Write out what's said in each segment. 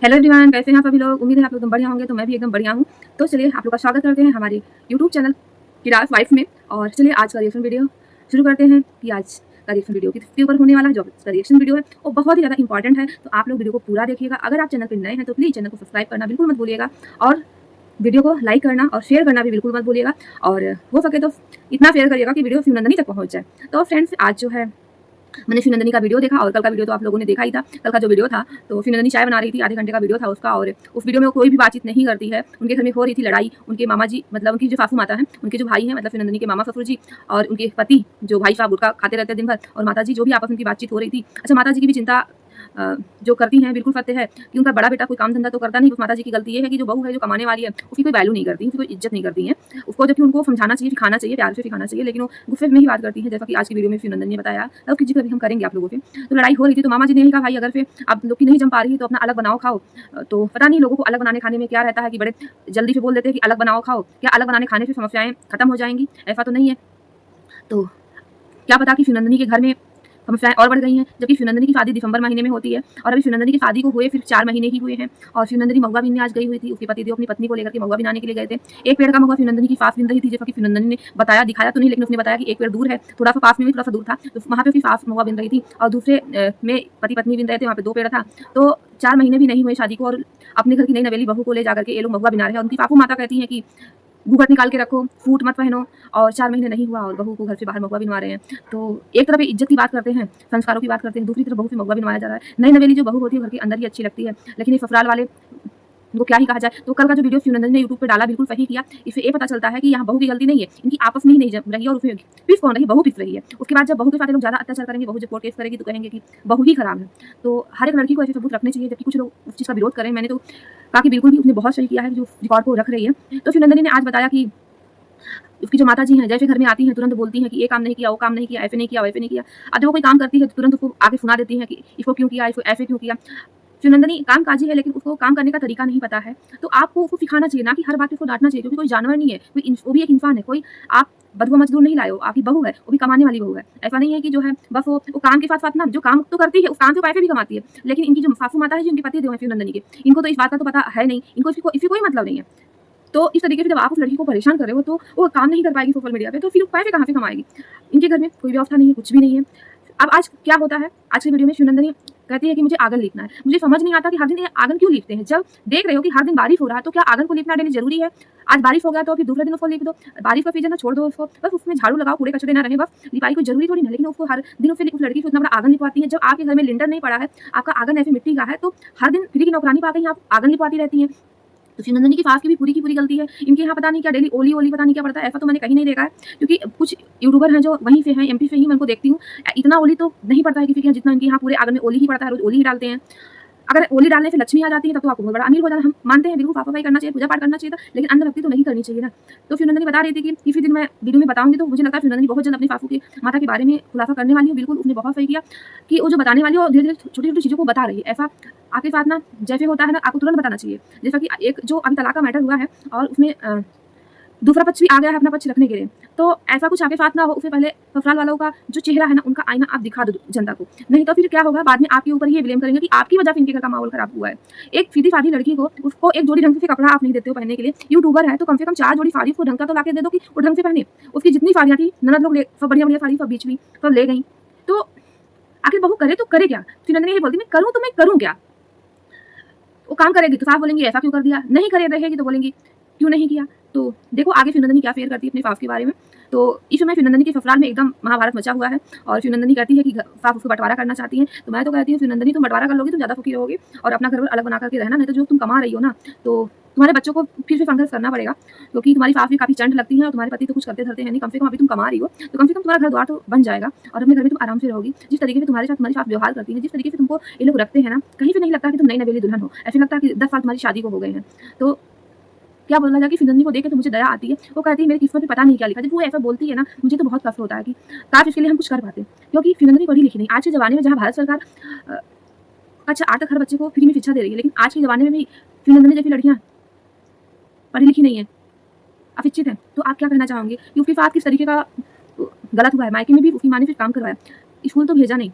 Hello everyone, कैसे हैं आप सभी लोग। उम्मीद है आप लोग एकदम बढ़िया होंगे। तो मैं भी एकदम बढ़िया हूँ। तो चलिए आप लोग का स्वागत करते हैं हमारे यूट्यूब चैनल किरास वाइफ में। और चलिए आज का रिएक्शन वीडियो शुरू करते हैं कि आज का रिएक्शन वीडियो किसके ऊपर होने वाला है। जो इसका रिएक्शन वीडियो है वो बहुत ही ज़्यादा इंपॉर्टेंट है, तो आप लोग वीडियो को पूरा देखिएगा। अगर आप चैनल पर नए हैं तो प्लीज़ चैनल को सब्सक्राइब करना बिल्कुल मत भूलिएगा, और वीडियो को लाइक करना और शेयर करना भी बिल्कुल मत भूलिएगा। और हो सके तो इतना शेयर करिएगा कि वीडियो शिवनंदिनी तक पहुँच जाए। तो फ्रेंड्स, आज जो है मैंने शिवनंदिनी का वीडियो देखा, और कल का वीडियो तो आप लोगों ने देखा ही था। कल का जो वीडियो था तो शिवनंदिनी चाय बना रही थी, आधे घंटे का वीडियो था उसका, और उस वीडियो में कोई भी बातचीत नहीं करती है। उनके घर में हो रही थी लड़ाई। उनके मामा जी, मतलब उनकी जो सासू माता है, उनके जो भाई हैं, मतलब शिवनंदिनी के मामा ससुर जी और उनके पति जो भाई साहब गुटखा खाते रहते हैं दिन भर, और माता जी जो भी आपस में उनकी बातचीत हो रही थी। अच्छा, माता जी की भी चिंता जो करती हैं बिल्कुल सत्य है कि उनका बड़ा बेटा कोई काम धंधा तो करता नहीं। माता जी की गलती ये है कि जो बहू है, जो कमाने वाली है, उसकी कोई वैल्यू नहीं करती, उसकी कोई इज्जत नहीं करती है उसको। जबकि उनको समझाना चाहिए, सिखाना चाहिए, प्यार से सिखाना चाहिए, लेकिन वो गुस्से में ही बात करती है। जैसा कि आज की वीडियो में शिवनंदिनी ने बताया, और उसकी जिक्र भी हम करेंगे आप लोगों से। तो लड़ाई हो रही थी, तो मामा जी ने यही कहा, भाई अगर फिर आप लोग की नहीं जम पा रही है तो अपना अलग बनाओ खाओ। तो पता नहीं लोगों को अलग बनाने खाने में क्या रहता है कि बड़े जल्दी से बोल देते हैं कि अलग बनाओ खाओ। क्या अलग बनाने खाने से समस्याएं खत्म हो जाएंगी? ऐसा तो नहीं है। तो क्या पता कि शिवनंदिनी के घर में समस्याएं और बढ़ गई हैं। जबकि शिवनंदिनी की शादी दिसंबर महीने में होती है, और अभी शिवनंदिनी की शादी को हुए फिर 4 महीने ही हुए हैं। और शिवनंदिनी महुआ बीनने आज गई हुई थी। उसके पतिदेव अपनी पत्नी को लेकर के महुआ बीनाने के लिए गए थे। एक पेड़ का महुआ शिवनंदिनी की सास बीन रही थी, जैसा कि शिवनंदिनी ने बताया, दिखाया तो नहीं, लेकिन उसने बताया कि एक पेड़ दूर है, थोड़ा सा पास में भी थोड़ा सा दूर था, तो वहाँ पे उसकी सास महुआ बीन रही थी, और दूसरे में पति पत्नी बीन रहे थे, वहाँ पे 2 पेड़ था। तो 4 महीने भी नहीं हुए शादी को, और अपने घर की नई नवेली बहू को ले जाकर के ये लोग महुआ बिना रहे हैं। उनकी सासू माता कहती हैं कि घूंघट निकाल के रखो, सूट मत पहनो, और 4 महीने नहीं हुआ और बहू को घर से बाहर महुआ बिनवा रहे हैं। तो एक तरफ इज्जत की बात करते हैं, संस्कारों की बात करते हैं, दूसरी तरफ बहू से महुआ बिनवाया जा रहा है। नई नवेली जो बहू होती है घर के अंदर ही अच्छी लगती है, लेकिन ये ससुराल वाले, उनको क्या ही कहा जाए। तो कल का जो वीडियो शिवनंदिनी ने यूट्यूब पे डाला बिल्कुल सही किया। इससे ये पता चलता है कि यहाँ बहू की गलती नहीं है, इनकी आपस में ही नहीं जम रही है, और उसमें पिस कौन रही? बहू पिस रही है। उसके बाद जब बहू के साथ लोग ज़्यादा अत्याचार करेंगे, बहू जब कोर्ट केस करेगी तो कहेंगे कि बहू ही खराब है। तो हर एक लड़की को ऐसे सबूत रखने चाहिए, जबकि कुछ लोग उस चीज़ का विरोध करें। मैंने तो कहा कि बिल्कुल भी उसने बहुत सही किया है जो रिकॉर्ड को रख रही है। तो शिवनंदिनी ने आज बताया कि उसकी जो माताजी हैं, जैसे घर में आती हैं तुरंत बोलती हैं कि ये काम नहीं किया, वो काम नहीं किया, ऐसे नहीं किया, वैसे नहीं किया। अब जब वो कोई काम करती है तो तुरंत उसको आगे सुना देती हैं कि इसको क्यों किया, इसको ऐसे क्यों किया। शिवनंदिनी कामकाजी है, लेकिन उसको काम करने का तरीका नहीं पता है। तो आपको उसको सिखाना चाहिए, ना कि हर बात पे उसको डांटना चाहिए, क्योंकि कोई जानवर नहीं है, वो भी एक इंसान है। कोई आप बधुआ मजदूर नहीं लाए हो, आपकी बहू है, वो भी कमाने वाली बहू है। ऐसा नहीं है कि जो है बस वो काम के साथ साथ ना, जो काम तो करती है उस काम से पैसे भी कमाती है। लेकिन इनकी जो सासू माता है, जो इनके पति देव हैं शिवनंदिनी के, इनको तो इस बात का तो पता है नहीं, इनको इससे कोई मतलब नहीं है। तो इस तरीके से जब आप उस लड़की को परेशान कर रहे हो, तो वो काम नहीं कर पाएगी सोशल मीडिया पे, तो फिर पैसे कहाँ से कमाएगी? इनके घर में कोई व्यवस्था नहीं है, कुछ भी नहीं है। अब आज क्या होता है, आज की वीडियो में शिवनंदिनी कहती है कि मुझे आंगन लीपना है। मुझे समझ नहीं आता कि हर दिन ये आंगन क्यों लीपते हैं? जब देख रहे हो कि हर दिन बारिश हो रहा है, तो क्या आंगन को लीपना डेली जरूरी है? आज बारिश हो गया तो फिर दूसरे दिन उसको लीप दो। बारिश का सीजन है, छोड़ दो उसको, बस उसमें झाड़ू लगाओ, कूड़े कचरे ना रहे, बस लिपाई कोई जरूरी थोड़ी नहीं। लेकिन उसको हर दिन उस लड़की को इतना बड़ा आंगन लिपवाती है। जब आपके घर में लिंटर नहीं पड़ा है, आपका आंगन ऐसे मिट्टी का है, तो हर दिन फ्री की नौकरानी पा गई, आप आंगन लिपवाती रहती है। तो शिवनंदिनी की सास की भी पूरी गलती है। इनके यहाँ पता नहीं क्या डेली ओली पता नहीं क्या पड़ता है, ऐसा तो मैंने कहीं नहीं देखा है। क्योंकि कुछ यूट्यूबर हैं जो वहीं से हैं, एमपी से ही मैं उनको देखती हूँ। इतना ओली तो नहीं पड़ता है किसी के यहाँ, जितना इनके यहाँ पूरे आंगन में ओली ही पड़ता है, रोज ओली ही डालते हैं। अगर ओली डालने से लक्ष्मी आ जाती है तब तो आपको बहुत बड़ा अमीर हो जाना। हम मानते हैं, बिल्कुल साफ सफाई करना चाहिए, पूजा पाठ करना चाहिए था, लेकिन अंधभक्ति तो नहीं करनी चाहिए ना। तो शिवनंदिनी बता रही थी कि किसी दिन मैं वीडियो में बताऊंगी, तो मुझे लगता है शिवनंदिनी बहुत जल्द अपनी सासू की माता के बारे में खुलासा करने वाली है। बिल्कुल उसने बहुत सही किया कि वो जो बताने वाली है, और धीरे धीरे छोटी छोटी चीज़ों को बता रही है। ऐसा आपके साथ ना जैसे होता है ना, आपको तुरंत बताना चाहिए। जैसा कि एक जो अभी तलाक का मैटर हुआ है, और उसमें दूसरा पक्ष भी आ गया है अपना पक्ष रखने के लिए, तो ऐसा कुछ आपके साथ ना हो। उससे पहले ससुराल वालों का जो चेहरा है ना, उनका आईना आप दिखा दो जनता को, नहीं तो फिर क्या होगा, बाद में आपके ऊपर ही ब्लेम करेंगे कि आपकी वजह से इनके घर का माहौल खराब हुआ है। एक सीधी सादी लड़की को, उसको एक जोड़ी ढंग से कपड़ा आप नहीं देते हो पहनने के लिए, यूट्यूबर है तो कम से कम 4 जोड़ी साड़ी उसको ढंग का तो लाके दे दो कि वो ढंग से पहने। उसकी जितनी साड़ियाँ थी, ननद लोग सब बढ़िया बढ़िया साड़ी सब बीच में सब ले गई। तो आखिर बहू करे तो करे क्या? शिवनंदिनी ये बोलती मैं करूँ तो मैं करूँ क्या? वो काम करेगी तो साफ बोलेंगी ऐसा क्यों कर दिया, नहीं करे रहेगी तो बोलेंगी क्यों नहीं किया। तो देखो आगे शिवनंदिनी क्या शेयर करती है अपने सास के बारे में। तो इस समय शिवनंदिनी के ससुराल में एकदम महाभारत मचा हुआ है, और शिवनंदिनी कहती है कि सास उसको बंटवारा करना चाहती है। तो मैं तो कहती हूँ शिवनंदिनी, तुम बंटवारा कर लोगी तो ज़्यादा सुखी रहोगी, और अपना घर अलग बना करके रहना। नहीं तो जो तुम कमा रही हो ना, तो तुम्हारे बच्चों को फिर से संघर्ष करना पड़ेगा, क्योंकि तुम्हारी सास भी काफ़ी चंड लगती है, और तुम्हारे पति तो कुछ करते धरते हैं नहीं। कम से कम अभी तुम कमा रही हो, तो कम से कम तुम्हारा घर द्वार तो बन जाएगा, और अपने घर में तुम आराम से रहोगी। जिस तरीके से तुम्हारे साथ तुम्हारी सास व्यवहार करती है, जिस तरीके से तुमको ये लोग रखते हैं ना, कहीं पे नहीं लगता कि तुम नई नवेली दुल्हन हो। ऐसे लगता है कि 10 साल तुम्हारी शादी को हो गए हैं। तो क्या बोला जाए कि शिवनंदिनी को देख के तो मुझे दया आती है। वो कहती है मेरी किस्मत में पता नहीं क्या लिखा। जब वो ऐसा बोलती है ना, मुझे तो बहुत कष्ट होता है कि काश इसके लिए हम कुछ कर पाते, क्योंकि शिवनंदिनी पढ़ी लिखी नहीं। आज के ज़माने में जहाँ भारत सरकार अच्छा 8 तक हर बच्चे को फ्री में शिक्षा दे रही है, लेकिन आज के ज़माने में भी शिवनंदिनी जैसी लड़कियाँ पढ़ी लिखी नहीं है, अशिक्षित हैं। तो आप क्या कहना चाहोगे कि उसके साथ किस तरीके का गलत हुआ है? मायके में भी उसकी माँ ने फिर काम करवाया, स्कूल तो भेजा नहीं।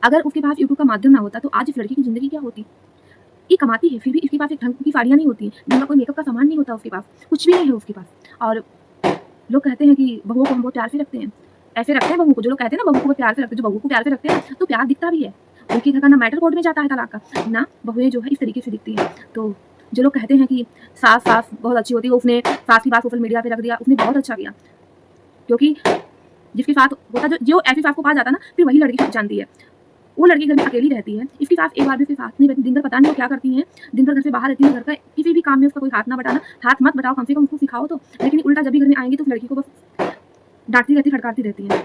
अगर उसके पास यूट्यूब का माध्यम ना होता तो आज इस लड़की की ज़िंदगी क्या होती? ये कमाती है, फिर भी इसके पास एक ढंग की साड़ियाँ नहीं होती हैं, ढंग का कोई मेकअप का सामान नहीं होता उसके पास, कुछ भी नहीं है उसके पास। और लोग कहते हैं कि बहुओं को हम बहुत प्यार से रखते हैं, ऐसे रखते हैं बहू को, जो लोग कहते हैं ना बहू को बहुत प्यार से रखते हैं, जो बहू को प्यार से रखते हैं तो प्यार दिखता भी है। उनके घर का ना मैटर कोर्ट में जाता है तलाक का, ना बहुएँ जो है इस तरीके से दिखती हैं। तो जो लोग कहते हैं कि सास बहुत अच्छी होती है, उसने सास की बात सोशल मीडिया पे रख दिया, उसने बहुत अच्छा किया। क्योंकि जिसके साथ होता जो ऐसी सास को पा जाता ना, फिर वही लड़की जानती है। वो लड़की घर में अकेली रहती है, इसकी सास एक बार भी उसके साथ नहीं रहती, दिन भर पता नहीं वो क्या करती हैं, दिन भर घर से बाहर रहती है, घर का किसी भी काम में उसका कोई हाथ ना बटाना, हाथ मत बटाओ, कम से कम उसको सिखाओ तो। लेकिन उल्टा जब भी घर में आएँगी तो उस लड़की को बस डाँटती रहती, फटकारती रहती हैं।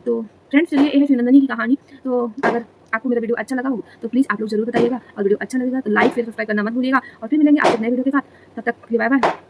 तो फ्रेंड्स चलिए ये है शिवनंदिनी की कहानी। तो अगर आपको मेरा वीडियो अच्छा लगा हो तो प्लीज़ आप लोग ज़रूर बताइएगा, और वीडियो अच्छा लगेगा तो लाइक शेयर सब्सक्राइब करना मत भूलिएगा, और फिर मिलेंगे आपसे नए वीडियो के साथ। तब तक बाय बाय।